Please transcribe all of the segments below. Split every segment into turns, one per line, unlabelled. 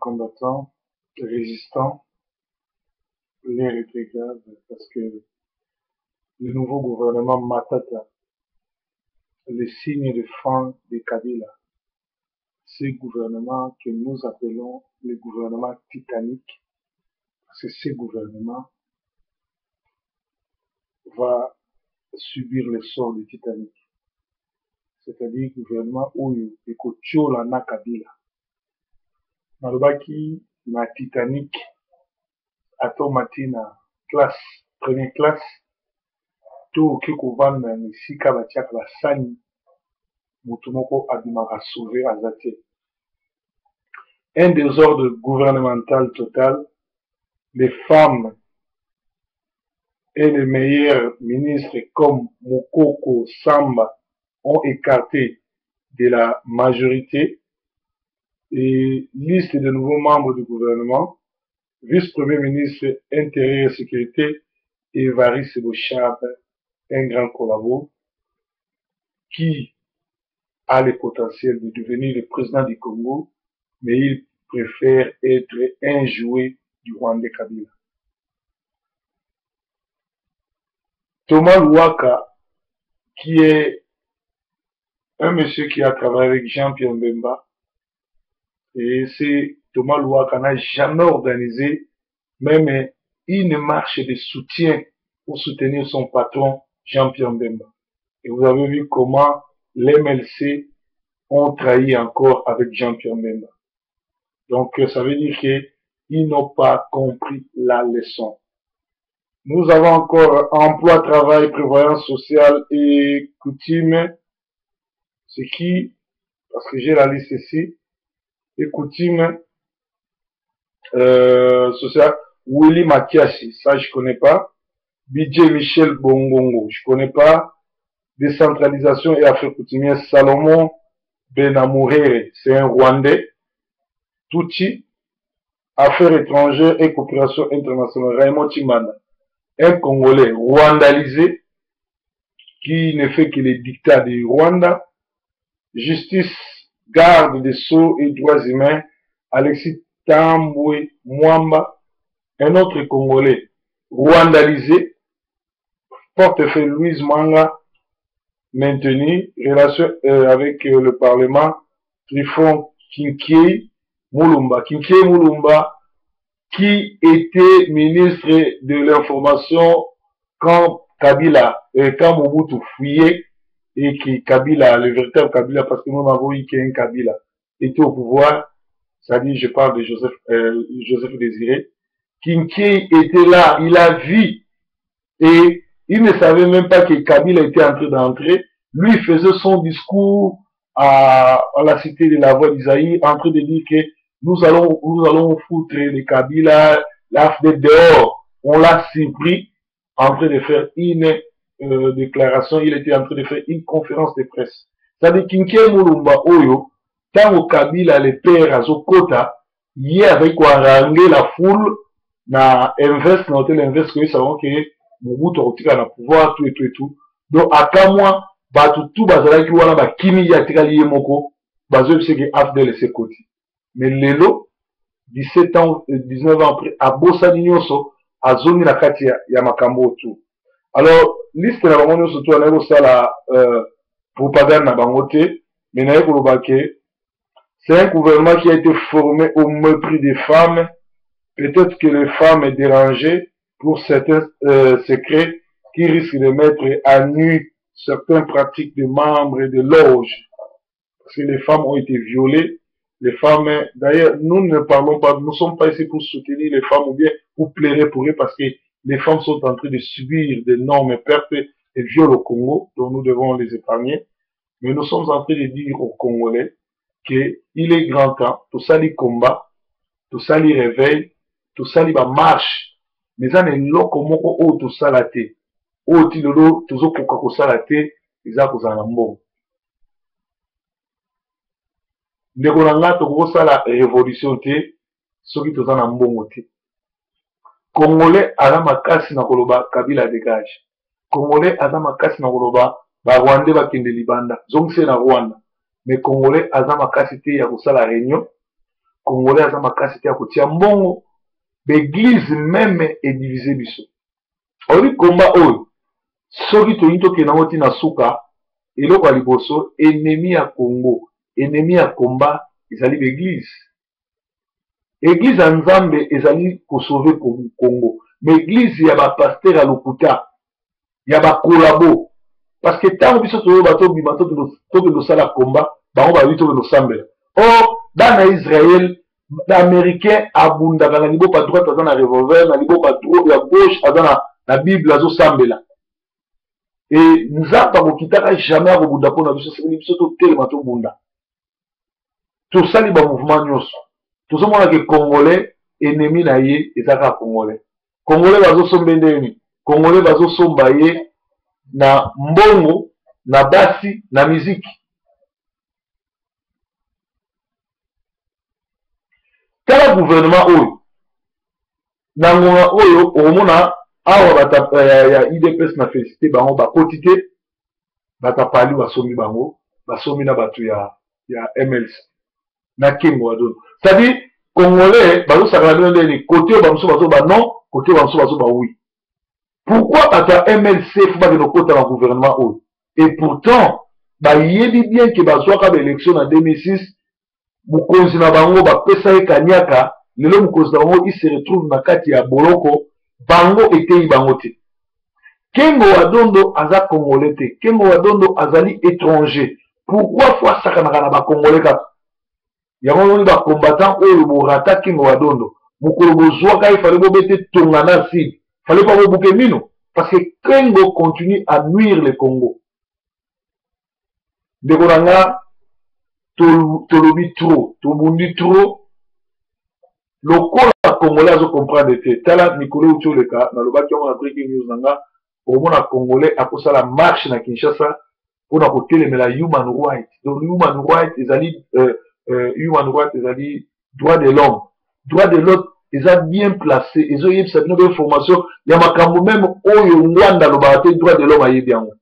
combattants, résistants, l'air était grave parce que le nouveau gouvernement Matata, le signe de fin de Kabila, ce gouvernement que nous appelons le gouvernement titanique, parce que ce gouvernement va subir le sort du Titanic. C'est-à-dire gouvernement Oyo et Kochola na Kabila. Malobaki na Titanic, atomati na classe, première classe, to okekovanda na esika batiaka basani, mutu moko abimaka sauver azate. Un désordre gouvernemental total, les femmes et les meilleurs ministres comme Mokoko Samba ont écarté de la majorité et liste de nouveaux membres du gouvernement, vice-premier ministre intérieur et sécurité, Évariste Bochab, un grand collabo, qui a le potentiel de devenir le président du Congo, mais il préfère être un jouet du Rwanda Kabila. Thomas Louaka, qui est un monsieur qui a travaillé avec Jean-Pierre Mbemba, et c'est Thomas Louaka n'a jamais organisé même une marche de soutien pour soutenir son patron Jean-Pierre Mbemba. Et vous avez vu comment les MLC ont trahi encore avec Jean-Pierre Mbemba. Donc ça veut dire qu'ils n'ont pas compris la leçon. Nous avons encore emploi, travail, prévoyance sociale et coutume. C'est qui, parce que j'ai la liste ici, et coutume sociale, Willy Matiashi, ça je connais pas. Bidje Michel Bongongo, je connais pas. Décentralisation et affaires coutumières, Salomon Benamourere, c'est un Rwandais. Touti, affaires étrangères et coopération internationale, Raymond Chimana, un Congolais rwandalisé qui ne fait que les dictats du Rwanda. Justice, garde des sceaux et droits humains, Alexis Tambwe Mwamba, un autre Congolais rwandalisé, portefeuille Louise Manga, maintenu, relation avec le Parlement, Trifon Kinkei Moulumba. Kinkei Moulumba, qui était ministre de l'information quand Kabila, quand Mobutu fuyait, et que Kabila, le véritable Kabila, parce que nous n'avons eu qu'un Kabila, était au pouvoir, c'est-à-dire je parle de Joseph Désiré. Kinkei était là, il a vu, et il ne savait même pas que Kabila était en train d'entrer. Lui faisait son discours à la cité de la voix d'Isaïe, en train de dire que nous allons foutre les Kabila, l'AFD dehors. On l'a surpris en train de faire une déclaration, il était en train de faire une conférence de presse. C'est-à-dire Kinkei Moulumba Oyo, tant au Kabila, les pères à Zokota, y avec quoi ranger la foule, na invest, na hôtel invest, que nous savons que Mobutu a le pouvoir, tout et tout et tout. Donc, à quand moi, tout bazala qui wana ba kimi ya tikali yemoko, bazo c'est que AFDL c'est côté. Mais lelo, 17 ans, 19 ans après, à Bossa Nyonso, à zone la katia ya makambo tout. Alors, liste na bango nyonso tout na ko sala propagande na bango te, mais na ko lobake, c'est un gouvernement qui a été formé au mépris des femmes. Peut-être que les femmes sont dérangées pour certains secrets qui risquent de mettre à nu certaines pratiques de membres et de loges. Parce que les femmes ont été violées. Les femmes, d'ailleurs, nous ne parlons pas, nous ne sommes pas ici pour soutenir les femmes ou bien pour plaider pour eux parce que les femmes sont en train de subir d'énormes pertes et viols au Congo, dont nous devons les épargner. Mais nous sommes en train de dire aux Congolais qu'il est grand temps, tout ça les combats, tout ça les réveille, tout ça les marche. Mais ça n'est pas comme tout ça la té. Tout ça la té, ils ont un bon. Ndeko na nga tokosala révolution te soki toza na mbongo te. Congolais aza makasi na koloba Kabila dégage. Congolais aza makasi na koloba ba Rwandais bakende libanda zongise na Rwanda. Mais Congolais aza makasi te ya kosala réunion. Congolais aza makasi te ya kotia mbongo, l'église même est divisée biso. Olobi combat oyo soki tolingi tokenda ngo ntina suka eloko ya liboso ennemi ya Congo, ennemi ya combat ezali l'église. Église ya Nzambe ezali kosauve Congo, mais église ya bapaster ya lokuta ya bakolabo, parce que ntango biso toyo bato bima tokende osala combat bango babi tokende osambela. Or dans Israël l'américain abundaka na liboka droite aza na revolver, na liboka ya gauche aza na bible azosambela. Et Nzambe akokitaka jamais akobunda mpona biso, sekeli biso totelema tobunda tosali ba mouvement nyonso. Tozomona ke Congolais ennemi na ye ezaka Congolais. Congolais bazosomba ndeni, Congolais bazosomba ye na mbongo, na basi, na miziki. Tala gouvernement oyo na ngonga oyo okomona awa bata ya IDPS na félicité bango bakoti te, batapali basombi bango, basombi na bato ya MLC na Kengo Wadondo. C'est-à-dire Congolais bazosakana bino ndeni, côté oyo bamosusu bazoba non, côté oyo bamosusu bazoba oui. Pourquoi bato ya MLC faut bakende okota na gouvernement oyo? Et pourtant bayebi bien ke bazwaka baélection na 2006, mokonzi na bango bapesa ye kanyaka, lelo mokonzi na bango il se retrouve na kati ya boloko, bango eteyi bango te. Kengo Wadondo aza Congolais te, Kengo Wadondo azali étranger. Pourquoi faut asakanaka na bakongolais kaka? Yango moni bacombattant oyo borata Kengo Wadondo, mokolo bozwaka ye fallait bobete tonga na side, fallait pas bobuke mino, parce que Kengo continue à nuire le Congo. Ndeko nanga tolobi trop, tobundi trop, lokola Congolais azo comprendre te. Tala Nicolas Otioleka na lobaki on a breaking news nanga, au mona Congolais akosa la marche na Kinshasa pour na kotelemela human rights. Donc human rights ezali human rights ezali droit de l'homme. Droit de l'homme eza bien placé, ezo yebisa bino information ya makambo même oyo ngwanda lobaka te droit de l'homme ayebi yango.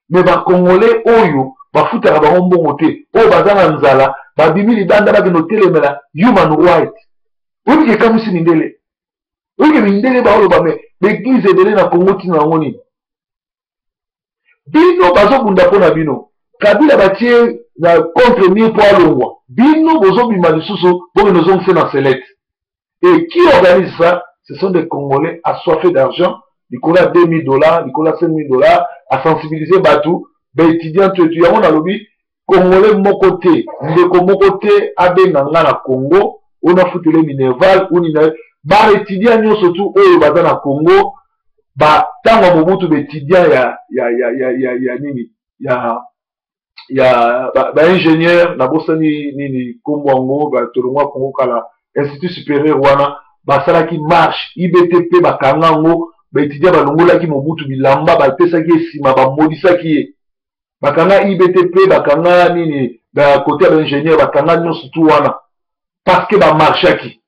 Mais ba Congolais oyo bafutaka bango mbongo te, oyo baza na nzala babimi libanda bakende otelemela human rights. Oyo ke kamusi mindele, oyo ke mindele baoloba me l'église ebele na Congo tina yango nini? Bino bazobunda mpona bino, Kabila batie na contre mille po alongwa, bino bozobima lisusu bokende ozongisa na select. Et qui organise ça? Ce sont des Congolais assoiffés d'argent, likolo ya $2000, likolo ya $5000, à sensibiliser batou, étudiant tout yango na lobi Congolais moko te, ndeko moko te abenga nga na Congo, ona futele Minerval, unina ba étudiant nyonso tu oyo baza na Congo, ba tango mobutu ba étudiant ya nini ba ingénieur na bosani nini kombwango ba tolongwa Congo kala Institut supérieur wana basalaki marche IBTP bakanga ngo ba étudiant balongolaki mobutu bilamba bapesaki esima bamodisaki ye bakanga IBTP bakanga nini ba côté ba ingénieur bakanga nyonso tu wana parce que ba marchaki,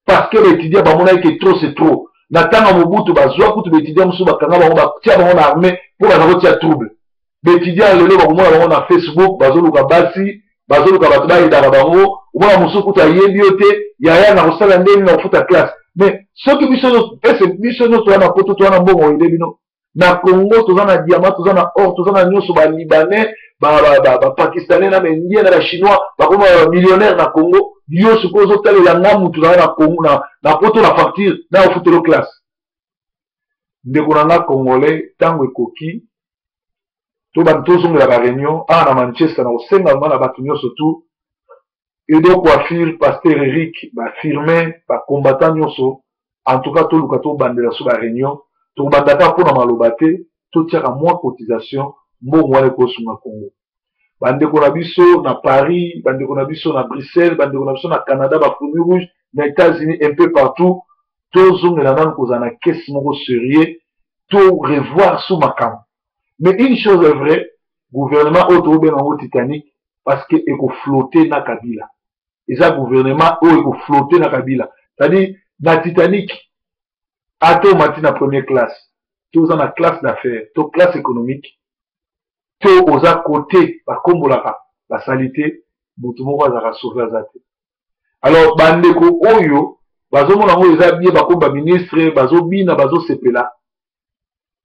parce que ba étudiant bamonaki trop c'est trop. Na tanga mobutu bazwa kutu ba étudiant musu bakanga bango batia bango na armée pour ba kotia trouble. Ba étudiant lelo bakomona bango na Facebook bazoluka basi, bazoluka bato ba idara bango, umona musu kutu ayebi yote yaya na kosala ndeni na kufuta classe. Mais soki biso no wana poto to wana mbongo ile bino na Congo tozana diamant tozana or tozana nyonso ba libanais ba pakistanais na indien na ba chinois bakoma millionnaire na Congo yo suppose otalela ngamu tozana na Congo na poto la facture na ofutelo classe. Ndeko na Congolais tango ekoki to ba tozongela ba réunion na Manchester na osenga na bato nyonso tu Edo Coiffure, Pasteur Eric, ba firme, ba combattant nyonso, en tout cas, tout le cateau bandela sur la réunion, tout bandaka pour na malobate, tout tient à moins cotisation, bon moi les na Congo. Bande konabiso na Paris, bande konabiso na Bruxelles, bande konabiso na Canada, ba Fourmi Rouge, na États-Unis, un peu partout, tout zone la nan kozana caisse moko sérieux, tout revoir sous ma cam. Mais une chose est vraie, gouvernement auto ben en Titanic, parce que il faut flotter na Kabila. Et ça gouvernement il faut flotter na Kabila. C'est-à-dire na Titanic ato mati na première classe, tout ça na classe d'affaires, tout classe économique, tout aux à côté par kombolaka la salité mutu moko azaka sauver azate. Alors bandeko oyo bazomona ngo eza bien bakomba ministre bazobina bazosepela.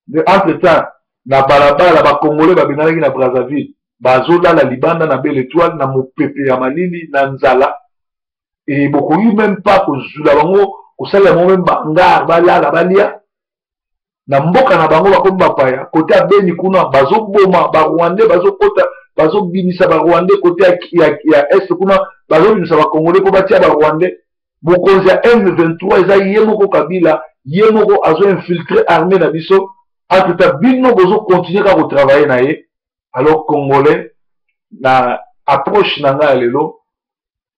Entre temps na balabala bakongole babinaki na Brazzaville bazolala libanda na Belle Étoile na mopepe ya malili na nzala et bokoyi même pas kozula bango kosala mo même bangar balala balia na mboka na bango bakomba paya côté ya Beni kuna bazoboma ba Rwandais bazokota bazobinisa ba Rwandais côté ya est kuna bazobinisa ba Congolais ko batia ba Rwandais mokonzi ya M23 eza yemoko Kabila yemoko azo infiltrer armée na biso atuta bino bozo continuer ka travailler na ye. Alors Congolais na approche na nga lelo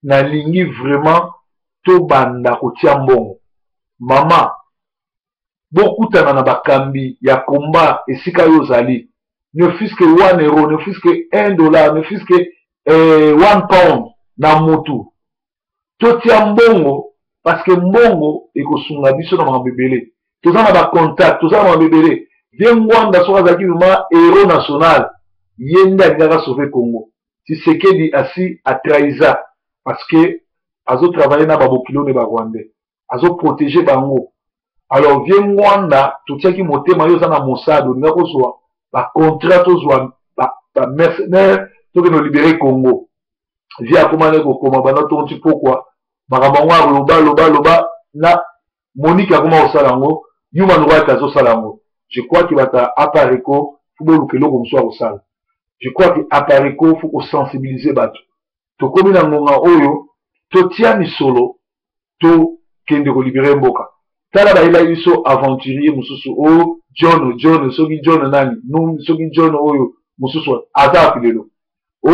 na lingi vraiment to banda kotia mbongo mama bokutana na bakambi ya combat esika yo zali ne fût-ce que 1 euro ne fût-ce que $1 ne fût-ce que 1 pound na mutu totia mbongo parce que mbongo ekosunga biso na mabebele toza na ba contact toza na mabebele Viengwanda soka zaki ma héros national yenda ngaka sauver Congo Tshisekedi asi a trahisa parce que azo travailler na babokilo ne ba Rwandais azo protéger bango. Alors Viengwanda totiaki motema yo za na Mossad ngako zwa ba contrat tozwa ba mercenaires to que no libérer Congo via komane ko koma bana tonti pourquoi bakabango loba na Monique akoma osalango human rights azo salango. Je crois qu'il va être appareco, je crois qu'il appareco, il faut sensibiliser bateau. To komi na ngonga oyo, to tia mi solo, to kende ko libérer mboka. Tala ba ila iso aventurier mususu o John soki John nani, soki John oyo mususu aza pilelo. O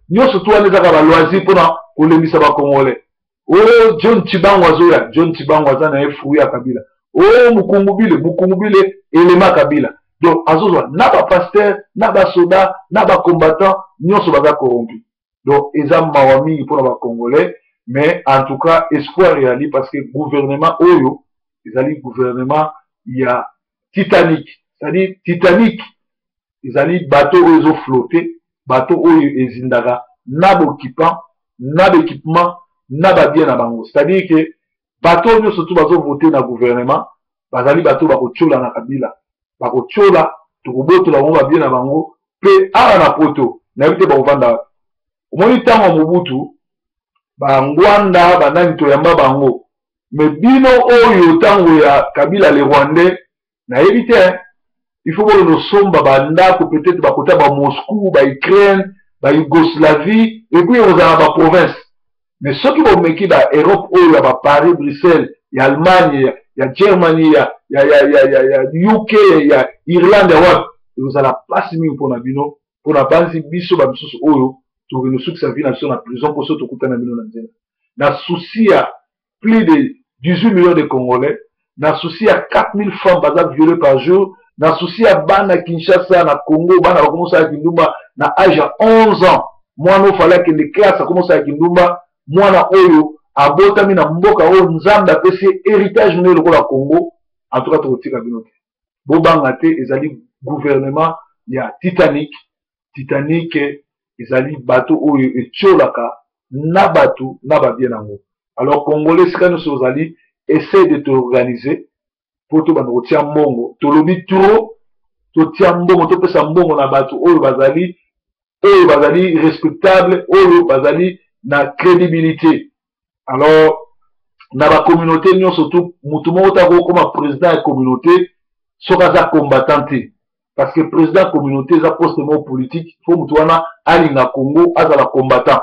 nyoso to ale zaka ba loisir pona kolemisa ba Congolais. O John Tshibangwa zoya, John Tshibangwa za na efu ya Kabila. Oh Mukungubile élément Kabila. Donc azozwa na ba pasteur, na ba soda, na ba combattant, nyonso baza corrompu. Donc eza mawami pour ba Congolais, mais en tout cas espoir réali parce que gouvernement oyo, ezali gouvernement ya Titanic, c'est-à-dire Titanic, ezali bateau oyo flotter, bateau oyo ezindaka na bokipant, na d'équipement, na ba bien na bango. C'est-à-dire que bateau nous surtout bazo voter na gouvernement bazali bateau bakochola na Kabila bakochola tukuboto la ngomba bien na bango pe ala na poto na bite ba uvanda omoni tango Mobutu bangwanda banani to yamba bango me bino oyo tango ya Kabila les Rwandais na éviter il faut que nous somba banda ko peut-être bakota ba Moscou ba Ukraine ba Yougoslavie et puis aux ba province. Mais ceux qui vont mettre dans l'Europe, il y a Paris, Bruxelles, il y a Allemagne, il y a Germany, il y a UK, il y a Irlande, vous allez passer pour la bino, pour la base, biso, babiso, oyo, pour que nous soyons servis dans la prison, pour ceux qui ont bino dans la souci à plus de 18 millions de Congolais, dans souci à 4000 femmes basales violées par jour, dans souci à Bana Kinshasa, na Congo, Bana commence à Kindumba, na âge à 11 ans, moi, il fallait que les classes commencent à Kindumba, mwana oyo abotami na mboka oyo nzambe apesi héritage ne lokola Congo en tout cas tokotika bino te bobanga te ezali gouvernement ya Titanic ezali bateau oyo etiolaka na batu na babie nango. Alors Congolais sika nyonso ozali essaie de t'organiser pour to bana kotia mbongo tolobi trop totia mbongo topesa mbongo na batu oyo bazali respectable oyo bazali na crédibilité. Alors na ba communauté nyo surtout mutu moko tako comme président de communauté soka za combattant parce que président communauté za poste mo politique faut mutu wana ali na Congo azala combattant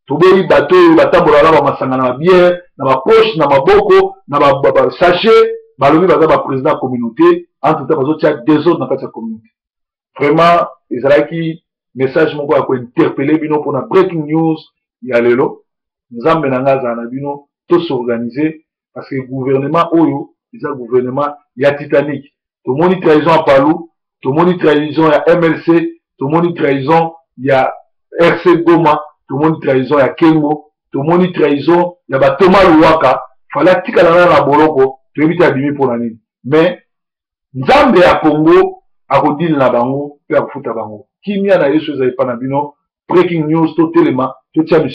tobeyi bato batambola na ba masanga na bière na ba poche na maboko na ba sachet balobi baza ba président communauté entre temps bazo tia désordre na kati ya communauté. Vraiment ezalaki message moko ya ko interpeller bino pour na breaking news ya lelo nzambe na ngaza na bino to s'organiser parce que gouvernement oyo eza gouvernement ya Titanic. To moni trahison à Palou, to moni trahison ya MLC, to moni trahison ya RC Goma, to moni trahison ya Kengo, to moni trahison ya ba Thomas Luwaka. Fala tika na boloko to ebita bimi pour nani. Mais nzambe ya Congo akodil na bango pe akufuta bango. Kimia na yesu za ipana bino breaking news to telema to tia